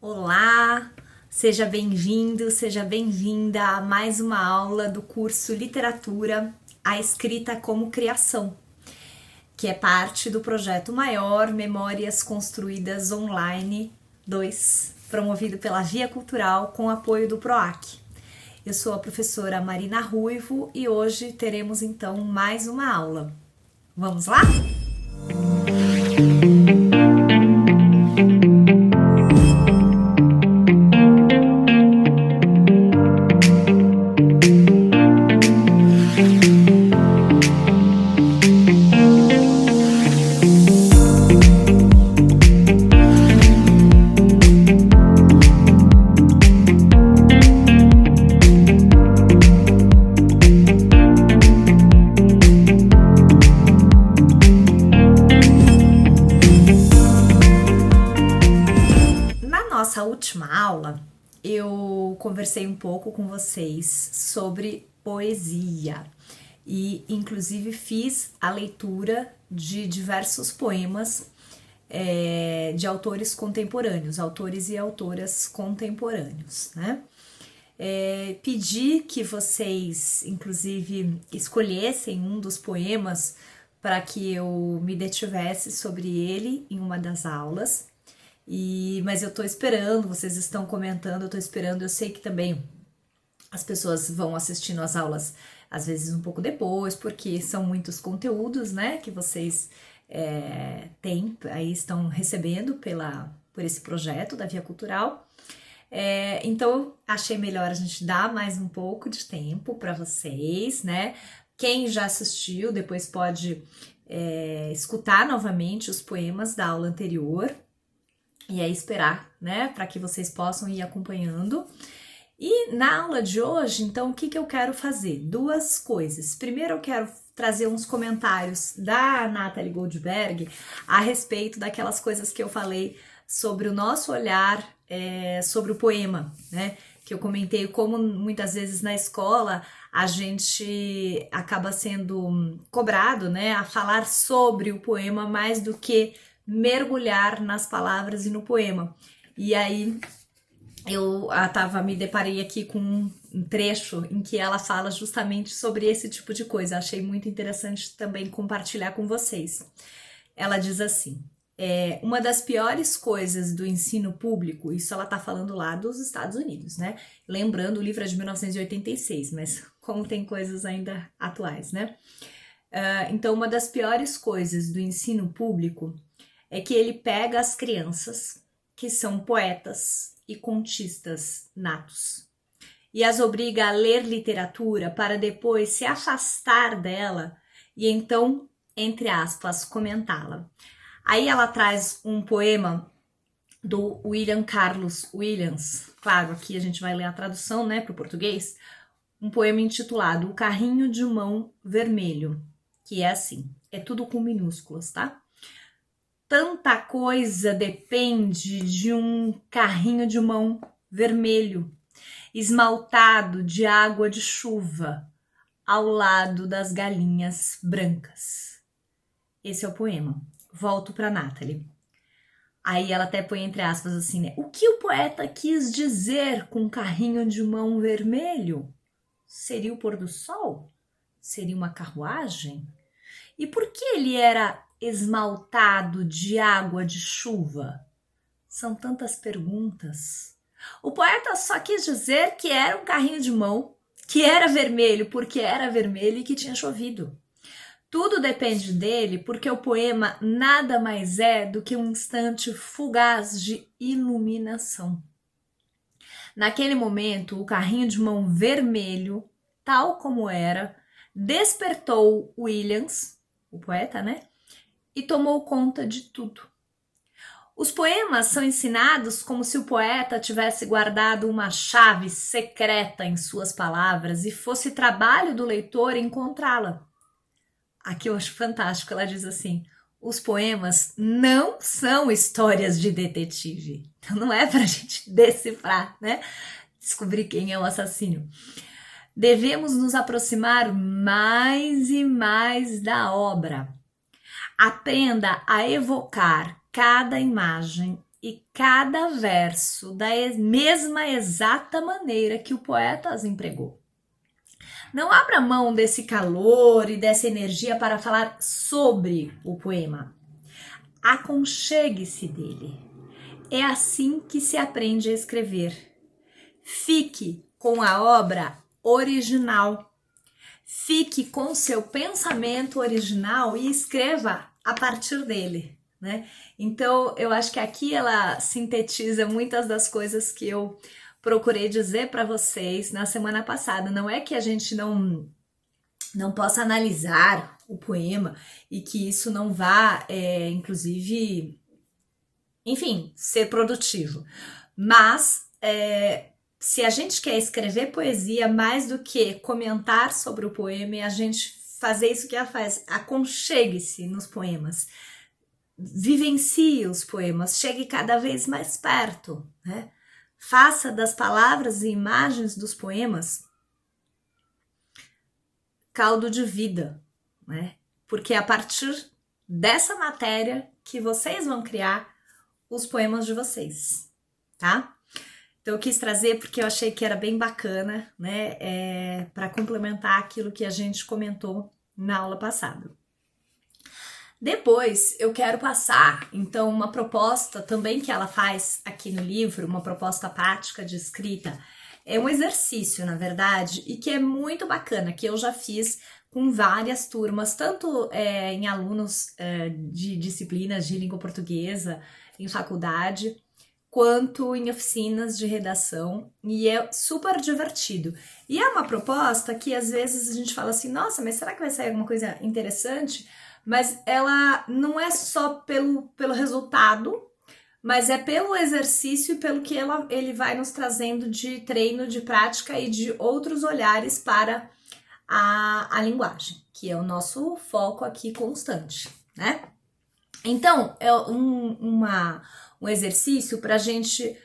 Olá, seja bem-vindo, seja bem-vinda a mais uma aula do curso Literatura, a Escrita como Criação, que é parte do projeto maior Memórias Construídas Online 2, promovido pela Via Cultural com apoio do PROAC. Eu sou a professora Marina Ruivo e hoje teremos então mais uma aula. Vamos lá? Nossa última aula, eu conversei um pouco com vocês sobre poesia e, inclusive, fiz a leitura de diversos poemas de autores contemporâneos, autores e autoras contemporâneos, né? Pedi que vocês, inclusive, escolhessem um dos poemas para que eu me detivesse sobre ele em uma das aulas. Mas eu tô esperando, vocês estão comentando, eu tô esperando, eu sei que também as pessoas vão assistindo as aulas às vezes um pouco depois, porque são muitos conteúdos, né, que vocês têm, aí estão recebendo por esse projeto da Via Cultural. Então eu achei melhor a gente dar mais um pouco de tempo para vocês, né? Quem já assistiu, depois pode escutar novamente os poemas da aula anterior. E aí esperar, né, para que vocês possam ir acompanhando. E na aula de hoje, então, o que eu quero fazer? Duas coisas. Primeiro, eu quero trazer uns comentários da Nathalie Goldberg a respeito daquelas coisas que eu falei sobre o nosso olhar sobre o poema, né? Que eu comentei como muitas vezes na escola a gente acaba sendo cobrado, né, a falar sobre o poema mais do que mergulhar nas palavras e no poema. E aí eu me deparei aqui com um trecho em que ela fala justamente sobre esse tipo de coisa. Achei muito interessante também compartilhar com vocês. Ela diz assim: uma das piores coisas do ensino público, isso ela tá falando lá dos Estados Unidos, né? Lembrando, o livro é de 1986, mas como tem coisas ainda atuais, né? Então, uma das piores coisas do ensino público é que ele pega as crianças, que são poetas e contistas natos, e as obriga a ler literatura para depois se afastar dela e então, entre aspas, comentá-la. Aí ela traz um poema do William Carlos Williams, claro, aqui a gente vai ler a tradução, né, para o português, um poema intitulado O Carrinho de Mão Vermelho, que é assim, é tudo com minúsculas, tá? Tanta coisa depende de um carrinho de mão vermelho, esmaltado de água de chuva, ao lado das galinhas brancas. Esse é o poema. Volto para Nathalie. Aí ela até põe entre aspas assim, né? O que o poeta quis dizer com carrinho de mão vermelho? Seria o pôr do sol? Seria uma carruagem? E por que ele era esmaltado de água de chuva? São tantas perguntas. O poeta só quis dizer que era um carrinho de mão, que era vermelho porque era vermelho e que tinha chovido. Tudo depende dele porque o poema nada mais é do que um instante fugaz de iluminação. Naquele momento, o carrinho de mão vermelho, tal como era, despertou Williams, o poeta, né? E tomou conta de tudo. Os poemas são ensinados como se o poeta tivesse guardado uma chave secreta em suas palavras e fosse trabalho do leitor encontrá-la. Aqui eu acho fantástico, ela diz assim: os poemas não são histórias de detetive. Então não é pra gente decifrar, né? Descobrir quem é o assassino. Devemos nos aproximar mais e mais da obra. Aprenda a evocar cada imagem e cada verso da mesma exata maneira que o poeta as empregou. Não abra mão desse calor e dessa energia para falar sobre o poema. Aconchegue-se dele. É assim que se aprende a escrever. Fique com a obra original. Fique com seu pensamento original e escreva a partir dele, né? Então, eu acho que aqui ela sintetiza muitas das coisas que eu procurei dizer para vocês na semana passada. Não é que a gente não possa analisar o poema e que isso não vá, inclusive, enfim, ser produtivo. Mas se a gente quer escrever poesia mais do que comentar sobre o poema, é a gente fazer isso que ela faz. Aconchegue-se nos poemas. Vivencie os poemas. Chegue cada vez mais perto, né? Faça das palavras e imagens dos poemas caldo de vida, né? Porque é a partir dessa matéria que vocês vão criar os poemas de vocês, tá? Então eu quis trazer porque eu achei que era bem bacana, né? Para complementar aquilo que a gente comentou na aula passada. Depois eu quero passar, então, uma proposta também que ela faz aqui no livro, uma proposta prática de escrita. É um exercício, na verdade, e que é muito bacana, que eu já fiz com várias turmas, tanto em alunos de disciplinas de língua portuguesa em faculdade, quanto em oficinas de redação, e é super divertido. E é uma proposta que às vezes a gente fala assim, nossa, mas será que vai sair alguma coisa interessante? Mas ela não é só pelo resultado, mas é pelo exercício e pelo que ele vai nos trazendo de treino, de prática e de outros olhares para a linguagem, que é o nosso foco aqui constante, né? Então, é um exercício para a gente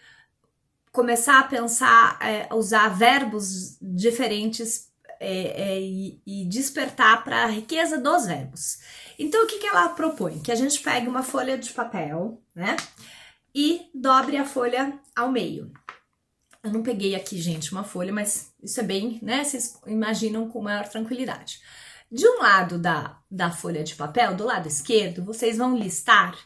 começar a pensar, usar verbos diferentes e despertar para a riqueza dos verbos. Então, o que ela propõe? Que a gente pegue uma folha de papel, né? E dobre a folha ao meio. Eu não peguei aqui, gente, uma folha, mas isso é bem, né? Vocês imaginam com maior tranquilidade. De um lado da folha de papel, do lado esquerdo, vocês vão listar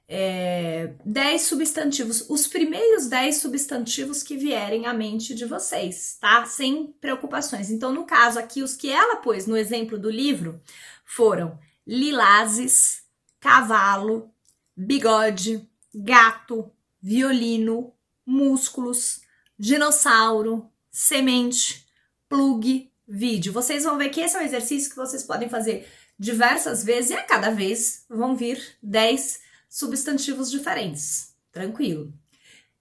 10 substantivos, os primeiros 10 substantivos que vierem à mente de vocês, tá? Sem preocupações. Então, no caso aqui, os que ela pôs no exemplo do livro foram lilazes, cavalo, bigode, gato, violino, músculos, dinossauro, semente, plug, vídeo. Vocês vão ver que esse é um exercício que vocês podem fazer diversas vezes e a cada vez vão vir 10 substantivos diferentes. Tranquilo.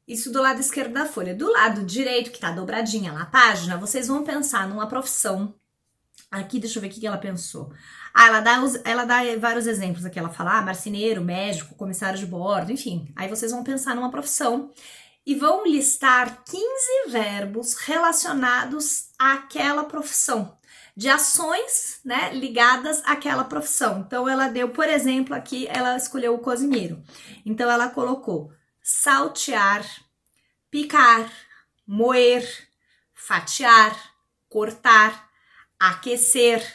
Isso do lado esquerdo da folha. Do lado direito, que tá dobradinha lá a página, vocês vão pensar numa profissão. Aqui, deixa eu ver o que ela pensou. Ela dá vários exemplos aqui. Ela fala marceneiro, médico, comissário de bordo, enfim. Aí vocês vão pensar numa profissão e vão listar 15 verbos relacionados àquela profissão, de ações, né, ligadas àquela profissão. Então, ela deu, por exemplo, aqui, ela escolheu o cozinheiro. Então, ela colocou saltear, picar, moer, fatiar, cortar, aquecer,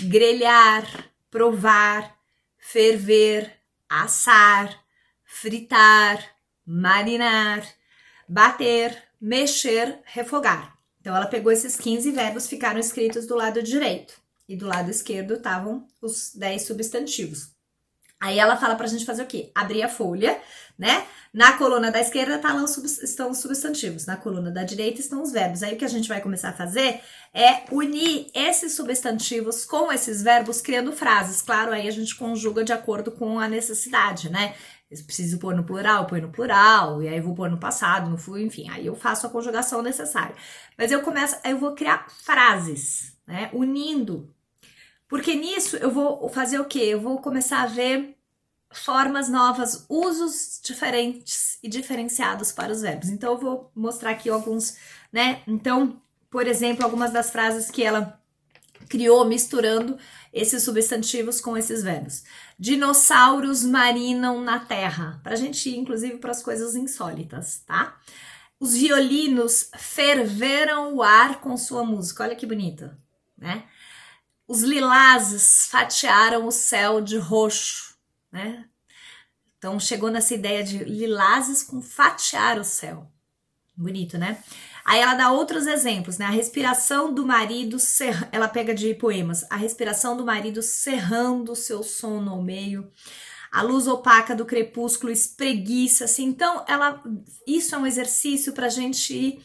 grelhar, provar, ferver, assar, fritar, marinar, bater, mexer, refogar. Então, ela pegou esses 15 verbos, ficaram escritos do lado direito. E do lado esquerdo estavam os 10 substantivos. Aí ela fala pra gente fazer o quê? Abrir a folha, né? Na coluna da esquerda estão os substantivos, na coluna da direita estão os verbos. Aí o que a gente vai começar a fazer é unir esses substantivos com esses verbos, criando frases. Claro, aí a gente conjuga de acordo com a necessidade, né? Eu preciso pôr no plural, eu ponho no plural, e aí eu vou pôr no passado, no futuro, enfim, aí eu faço a conjugação necessária. Mas eu vou criar frases, né? Unindo. Porque nisso eu vou fazer o quê? Eu vou começar a ver formas novas, usos diferentes e diferenciados para os verbos. Então, eu vou mostrar aqui alguns, né? Então, por exemplo, algumas das frases que ela criou misturando esses substantivos com esses verbos. Dinossauros marinam na terra, pra gente ir inclusive para as coisas insólitas, tá? Os violinos ferveram o ar com sua música, olha que bonito, né? Os lilazes fatiaram o céu de roxo, né? Então chegou nessa ideia de lilazes com fatiar o céu. Bonito, né? Aí ela dá outros exemplos, né? A respiração do marido, ela pega de poemas. A respiração do marido cerrando o seu sono ao meio. A luz opaca do crepúsculo espreguiça-se. Então, isso é um exercício para a gente ir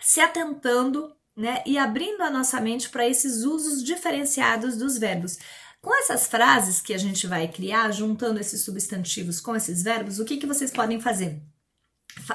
se atentando, né? E abrindo a nossa mente para esses usos diferenciados dos verbos. Com essas frases que a gente vai criar, juntando esses substantivos com esses verbos, o que vocês podem fazer?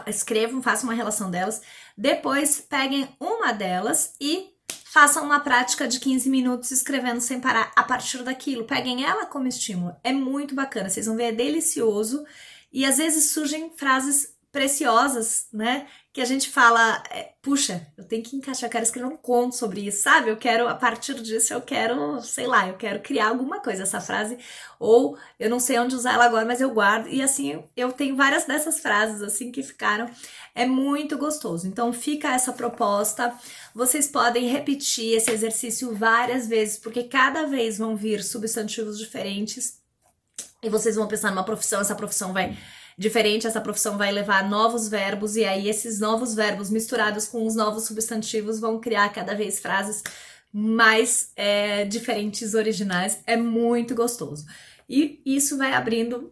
Escrevam, façam uma relação delas, depois peguem uma delas e façam uma prática de 15 minutos escrevendo sem parar a partir daquilo. Peguem ela como estímulo, é muito bacana, vocês vão ver, é delicioso e às vezes surgem frases preciosas, né? Que a gente fala, puxa, eu tenho que encaixar, eu quero escrever um conto sobre isso, sabe? Eu quero, a partir disso, eu quero, sei lá, eu quero criar alguma coisa, essa frase, ou eu não sei onde usar ela agora, mas eu guardo, e assim, eu tenho várias dessas frases, assim, que ficaram, é muito gostoso. Então, fica essa proposta, vocês podem repetir esse exercício várias vezes, porque cada vez vão vir substantivos diferentes, e vocês vão pensar numa profissão, essa profissão vai diferente, essa profissão vai levar novos verbos e aí esses novos verbos misturados com os novos substantivos vão criar cada vez frases mais diferentes, originais. É muito gostoso. E isso vai abrindo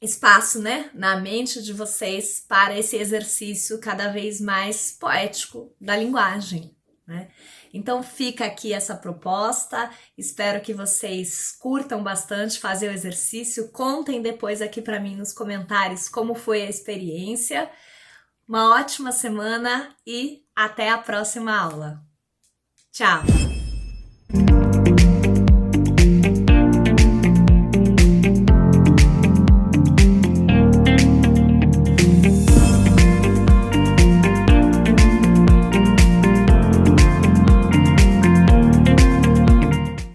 espaço, né, na mente de vocês para esse exercício cada vez mais poético da linguagem, né? Então fica aqui essa proposta, espero que vocês curtam bastante fazer o exercício, contem depois aqui para mim nos comentários como foi a experiência. Uma ótima semana e até a próxima aula. Tchau!